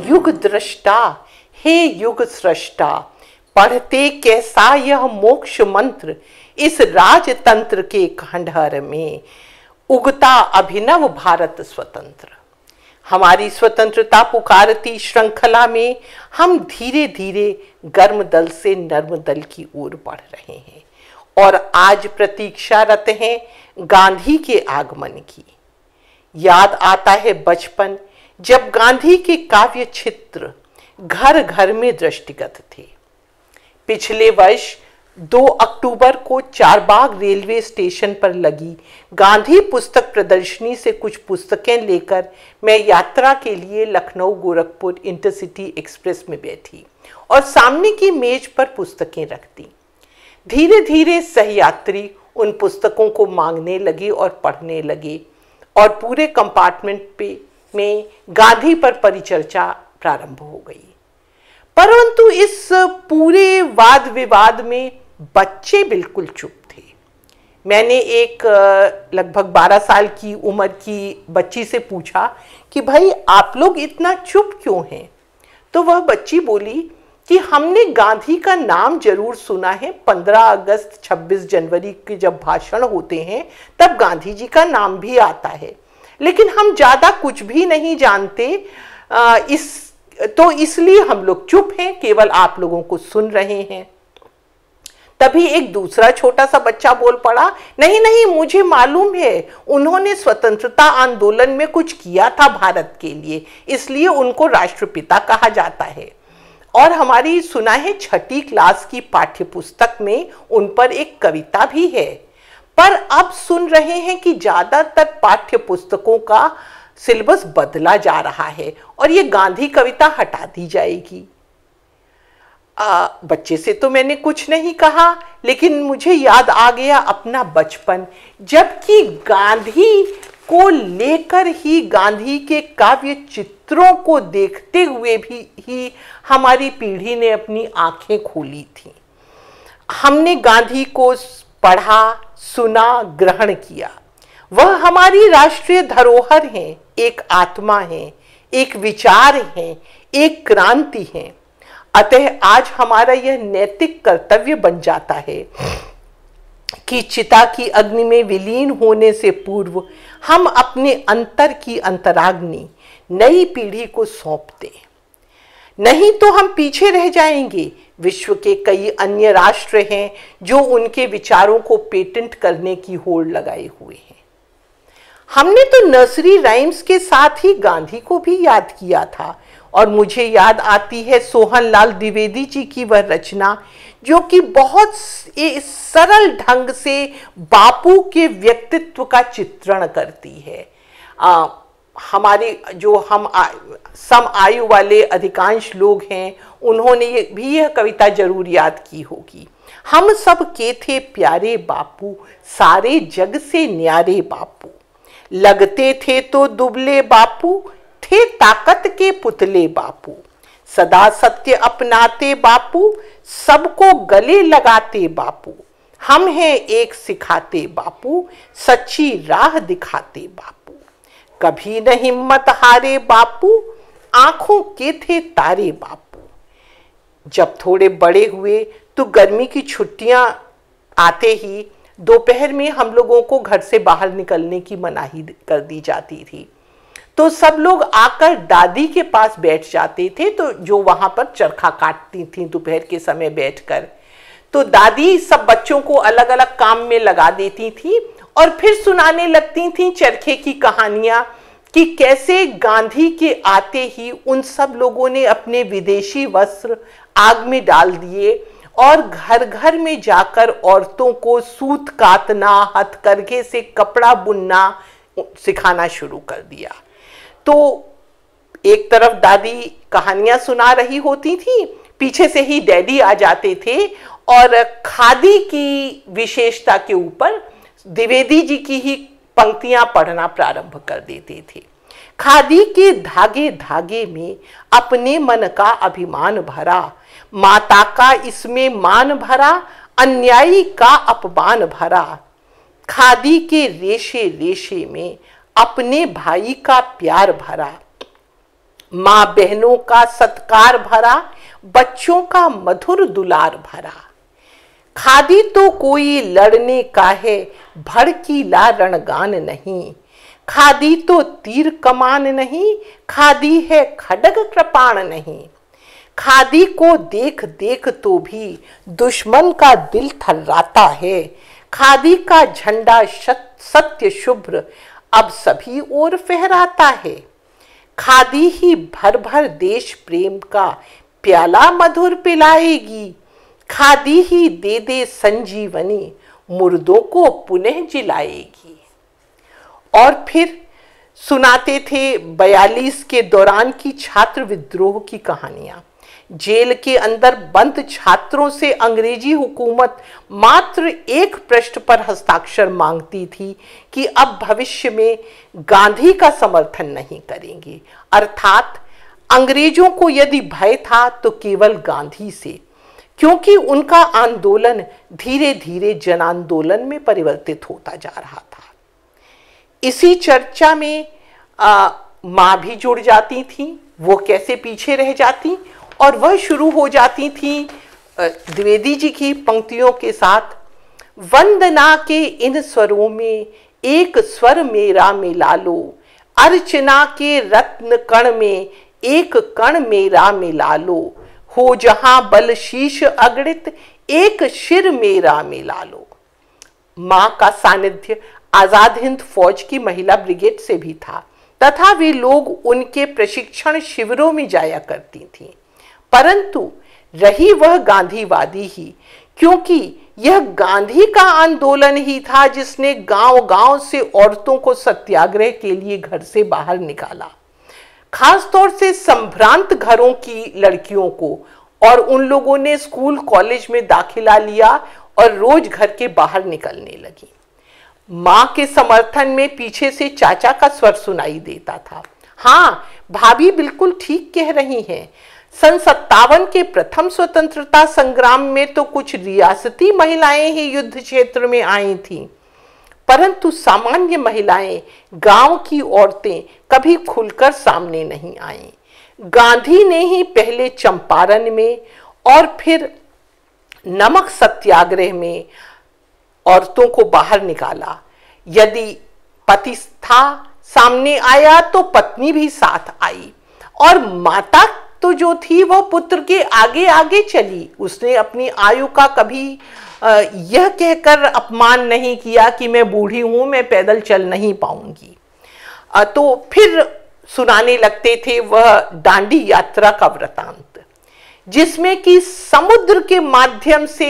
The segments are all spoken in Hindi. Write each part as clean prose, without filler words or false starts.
युग दृष्टा, हे युग सृष्टा, पढ़ते कैसा यह मोक्ष मंत्र, इस राजतंत्र के खंडहर में उगता अभिनव भारत स्वतंत्र। हमारी स्वतंत्रता पुकारती श्रृंखला में हम धीरे धीरे गर्म दल से नर्म दल की ओर बढ़ रहे हैं और आज प्रतीक्षारत हैं गांधी के आगमन की। याद आता है बचपन, जब गांधी के काव्य चित्र घर घर में दृष्टिगत थे। पिछले वर्ष 2 अक्टूबर को चारबाग रेलवे स्टेशन पर लगी गांधी पुस्तक प्रदर्शनी से कुछ पुस्तकें लेकर मैं यात्रा के लिए लखनऊ गोरखपुर इंटरसिटी एक्सप्रेस में बैठी और सामने की मेज पर पुस्तकें रख दी। धीरे धीरे सहयात्री उन पुस्तकों को मांगने लगे और पढ़ने लगे और पूरे कंपार्टमेंट में गांधी पर परिचर्चा प्रारंभ हो गई। परंतु इस पूरे वाद विवाद में बच्चे बिल्कुल चुप थे। मैंने एक लगभग 12 साल की उम्र की बच्ची से पूछा कि भाई आप लोग इतना चुप क्यों हैं? तो वह बच्ची बोली कि हमने गांधी का नाम जरूर सुना है, 15 अगस्त 26 जनवरी के जब भाषण होते हैं तब गांधी जी का नाम भी आता है, लेकिन हम ज़्यादा कुछ भी नहीं जानते, इसलिए हम लोग चुप हैं, केवल आप लोगों को सुन रहे हैं। तभी एक दूसरा छोटा सा बच्चा बोल पड़ा, नहीं नहीं, मुझे मालूम है, उन्होंने स्वतंत्रता आंदोलन में कुछ किया था भारत के लिए, इसलिए उनको राष्ट्रपिता कहा जाता है। और हमारी सुना है 6ठी क्लास की पाठ्य पुस्तक में उन पर एक कविता भी है। पर अब सुन रहे हैं कि ज्यादातर पाठ्य पुस्तकों का सिलेबस बदला जा रहा है और ये गांधी कविता हटा दी जाएगी। बच्चे से तो मैंने कुछ नहीं कहा, लेकिन मुझे याद आ गया अपना बचपन, जबकि गांधी को लेकर ही, गांधी के काव्य चित्रों को देखते हुए ही हमारी पीढ़ी ने अपनी आंखें खोली थी। हमने गांधी को पढ़ा, सुना, ग्रहण किया। वह हमारी राष्ट्रीय धरोहर है, एक आत्मा है, एक विचार है, एक क्रांति है। अतः आज हमारा यह नैतिक कर्तव्य बन जाता है कि चिता की अग्नि में विलीन होने से पूर्व हम अपने अंतर की अंतराग्नि नई पीढ़ी को सौंप दें, नहीं तो हम पीछे रह जाएंगे। विश्व के कई अन्य राष्ट्र हैं जो उनके विचारों को पेटेंट करने की होड़ लगाए हुए हैं। हमने तो नर्सरी राइम्स के साथ ही गांधी को भी याद किया था और मुझे याद आती है सोहनलाल द्विवेदी जी की वह रचना जो कि बहुत सरल ढंग से बापू के व्यक्तित्व का चित्रण करती है। हमारे जो हम सम आयु वाले अधिकांश लोग हैं उन्होंने भी यह कविता जरूर याद की होगी। हम सब के थे प्यारे बापू, सारे जग से न्यारे बापू, लगते थे तो दुबले बापू, थे ताकत के पुतले बापू, सदा सत्य अपनाते बापू, सबको गले लगाते बापू, हम हैं एक सिखाते बापू, सच्ची राह दिखाते बापू, कभी न हिम्मत हारे बापू, आंखों के थे तारे बापू। जब थोड़े बड़े हुए तो गर्मी की छुट्टियां आते ही दोपहर में हम लोगों को घर से बाहर निकलने की मनाही कर दी जाती थी, तो सब लोग आकर दादी के पास बैठ जाते थे, तो जो वहां पर चरखा काटती थी दोपहर के समय बैठकर, तो दादी सब बच्चों को अलग अलग काम में लगा देती थी और फिर सुनाने लगती थी चरखे की कहानियां कि कैसे गांधी के आते ही उन सब लोगों ने अपने विदेशी वस्त्र आग में डाल दिए और घर घर में जाकर औरतों को सूत काटना, हथकरघे से कपड़ा बुनना सिखाना शुरू कर दिया। तो एक तरफ दादी कहानियां सुना रही होती थी, पीछे से ही डैडी आ जाते थे और खादी की विशेषता के ऊपर द्विवेदी जी की ही पंक्तियां पढ़ना प्रारंभ कर देते थे। खादी के धागे धागे में अपने मन का अभिमान भरा, माता का इसमें मान भरा, अन्यायी का अपमान भरा, खादी के रेशे रेशे में अपने भाई का प्यार भरा, माँ बहनों का सत्कार भरा, बच्चों का मधुर दुलार भरा। खादी तो कोई लड़ने का है, भड़कीला रणगान नहीं। खादी तो तीर कमान नहीं, खादी है खड्ग कृपाण नहीं। खादी को देख देख तो भी दुश्मन का दिल थर्राता है। खादी का झंडा सत्य शुभ्र अब सभी ओर फहराता है। खादी ही भर भर देश प्रेम का प्याला मधुर पिलाएगी। खादी ही दे दे संजीवनी, मुर्दों को पुनः जिलाएगी। और फिर सुनाते थे 42 के दौरान की छात्र विद्रोह की कहानियां। जेल के अंदर बंद छात्रों से अंग्रेजी हुकूमत मात्र एक पृष्ठ पर हस्ताक्षर मांगती थी कि अब भविष्य में गांधी का समर्थन नहीं करेंगे। अर्थात अंग्रेजों को यदि भय था तो केवल गांधी से, क्योंकि उनका आंदोलन धीरे धीरे जन आंदोलन में परिवर्तित होता जा रहा था। इसी चर्चा में माँ भी जुड़ जाती थी। वो कैसे पीछे रह जाती, और वह शुरू हो जाती थी द्विवेदी जी की पंक्तियों के साथ। वंदना के इन स्वरों में एक स्वर मेरा मिला लो, अर्चना के रत्न कण में एक कण मेरा मिला लो। हो जहां बल शीश अगणित, एक शिर मेरा मिला लो। मां का सानिध्य आजाद हिंद फौज की महिला ब्रिगेड से भी था तथा वे लोग उनके प्रशिक्षण शिविरों में जाया करती थीं। परंतु रही वह गांधीवादी ही, क्योंकि यह गांधी का आंदोलन ही था जिसने गांव-गांव से औरतों को सत्याग्रह के लिए घर से बाहर निकाला, खासतौर से संभ्रांत घरों की लड़कियों को। और उन लोगों ने स्कूल कॉलेज में दाखिला लिया और रोज घर के बाहर निकलने लगी। मां के समर्थन में पीछे से चाचा का स्वर सुनाई देता था, हाँ भाभी बिल्कुल ठीक कह रही हैं। सन 57 के प्रथम स्वतंत्रता संग्राम में तो कुछ रियासती महिलाएं ही युद्ध क्षेत्र में आई थीं, परंतु सामान्य महिलाएं, गांव की औरतें कभी खुलकर सामने नहीं आईं। गांधी ने ही पहले चंपारण में और फिर नमक सत्याग्रह में औरतों को बाहर निकाला। यदि पति था सामने आया तो पत्नी भी साथ आई, और माता तो जो थी वह पुत्र के आगे आगे चली। उसने अपनी आयु का कभी यह कहकर अपमान नहीं किया कि मैं बूढ़ी हूं, मैं पैदल चल नहीं पाऊंगी। तो फिर सुनाने लगते थे वह दांडी यात्रा का वृतांत, जिसमें कि समुद्र के माध्यम से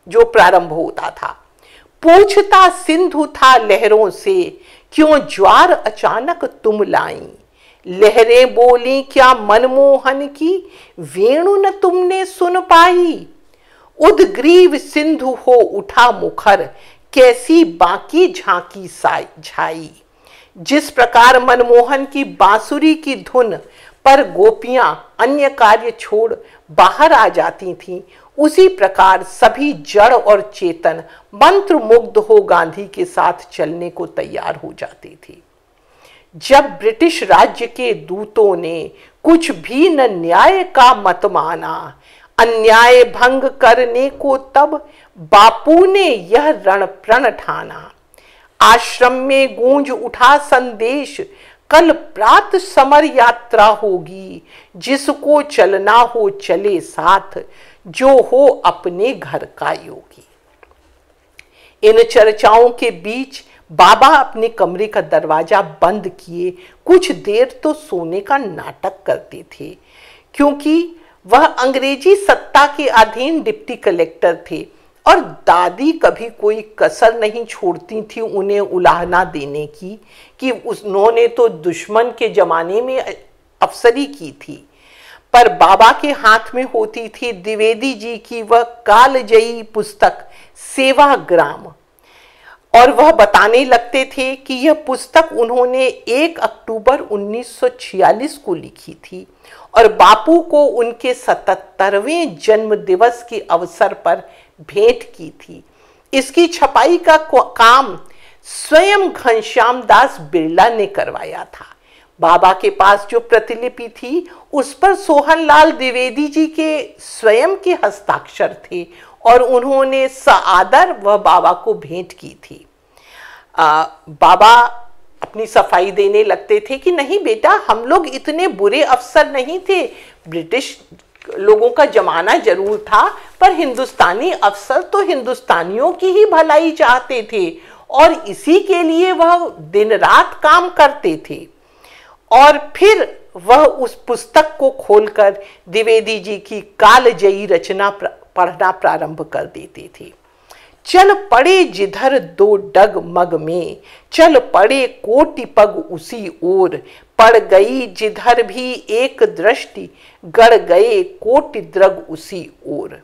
जो प्रारंभ होता था। पूछता सिंधु था लहरों से, क्यों ज्वार अचानक तुम लाई। लहरें बोली क्या मनमोहन की, वेणु न तुमने सुन पाई। उदग्रीव सिंधु हो उठा मुखर, कैसी बाकी झांकी छाई। जिस प्रकार मनमोहन की बांसुरी की धुन पर गोपियां अन्य कार्य छोड़ बाहर आ जाती थीं, उसी प्रकार सभी जड़ और चेतन मंत्र मुग्ध हो गांधी के साथ चलने को तैयार हो जाते थे। जब ब्रिटिश राज्य के दूतों ने कुछ भी न न्याय का मत माना, अन्याय भंग करने को, तब बापू ने यह रण प्रण ठाना। आश्रम में गूंज उठा संदेश, कल प्रात समर यात्रा होगी। जिसको चलना हो चले साथ, जो हो अपने घर का योगी। इन चर्चाओं के बीच बाबा अपने कमरे का दरवाजा बंद किए कुछ देर तो सोने का नाटक करते थे, क्योंकि वह अंग्रेजी सत्ता के अधीन डिप्टी कलेक्टर थे और दादी कभी कोई कसर नहीं छोड़ती थी उन्हें उलाहना देने की कि उन्होंने तो दुश्मन के जमाने में अफसरी की थी। पर बाबा के हाथ में होती थी द्विवेदी जी की वह कालजयी पुस्तक सेवाग्राम, और वह बताने लगते थे कि यह पुस्तक उन्होंने 1 अक्टूबर 1946 को लिखी थी और बापू को उनके 77वें जन्म दिवस के अवसर पर भेंट की थी। इसकी छपाई का काम स्वयं घनश्याम दास बिरला ने करवाया था। बाबा के पास जो प्रतिलिपि थी उस पर सोहनलाल द्विवेदी जी के स्वयं के हस्ताक्षर थे और उन्होंने सआदर वह बाबा को भेंट की थी। बाबा अपनी सफाई देने लगते थे कि नहीं बेटा, हम लोग इतने बुरे अफसर नहीं थे। ब्रिटिश लोगों का जमाना जरूर था, पर हिंदुस्तानी अफसर तो हिंदुस्तानियों की ही भलाई चाहते थे और इसी के लिए वह दिन रात काम करते थे। और फिर वह उस पुस्तक को खोलकर द्विवेदी जी की कालजयी रचना पढ़ना प्रारंभ कर देते थे। चल पड़े जिधर दो डग मग में, चल पड़े कोटि पग उसी ओर, पड़ गई जिधर भी एक दृष्टि, गड़ गए कोटि द्रग उसी ओर।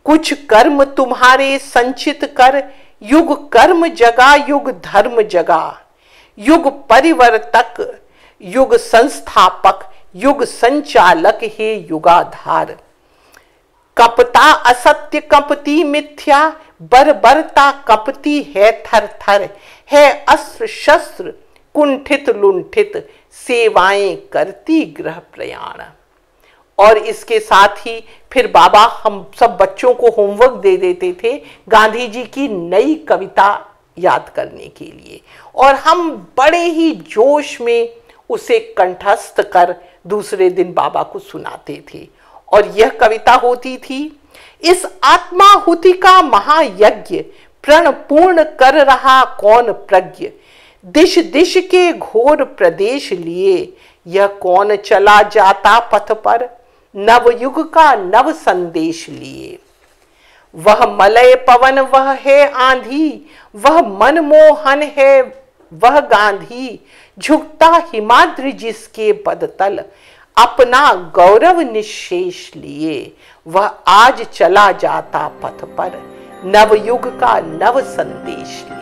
कुछ कर्म तुम्हारे संचित कर, युग कर्म जगा युग धर्म जगा, युग परिवर्तक युग संस्थापक युग संचालक हे युगाधार। कपता असत्य कपती मिथ्या, बर्बरता कपती है थर थर, है अस्त्र शस्त्र कुंठित लुंठित, सेवाएं करती गृह प्रयाण। और इसके साथ ही फिर बाबा हम सब बच्चों को होमवर्क दे देते थे गांधी जी की नई कविता याद करने के लिए, और हम बड़े ही जोश में उसे कंठस्थ कर दूसरे दिन बाबा को सुनाते थे। और यह कविता होती थी, इस आत्माहुति का महायज्ञ प्रण पूर्ण कर रहा कौन प्रज्ञ, दिश दिश के घोर प्रदेश लिए यह कौन चला जाता पथ पर, नवयुग का नव संदेश लिए। वह मलय पवन वह है आंधी, वह मनमोहन है वह गांधी, झुकता हिमाद्रि जिसके बदतल, अपना गौरव निशेष लिए, वह आज चला जाता पथ पर, नवयुग का नव संदेश लिए।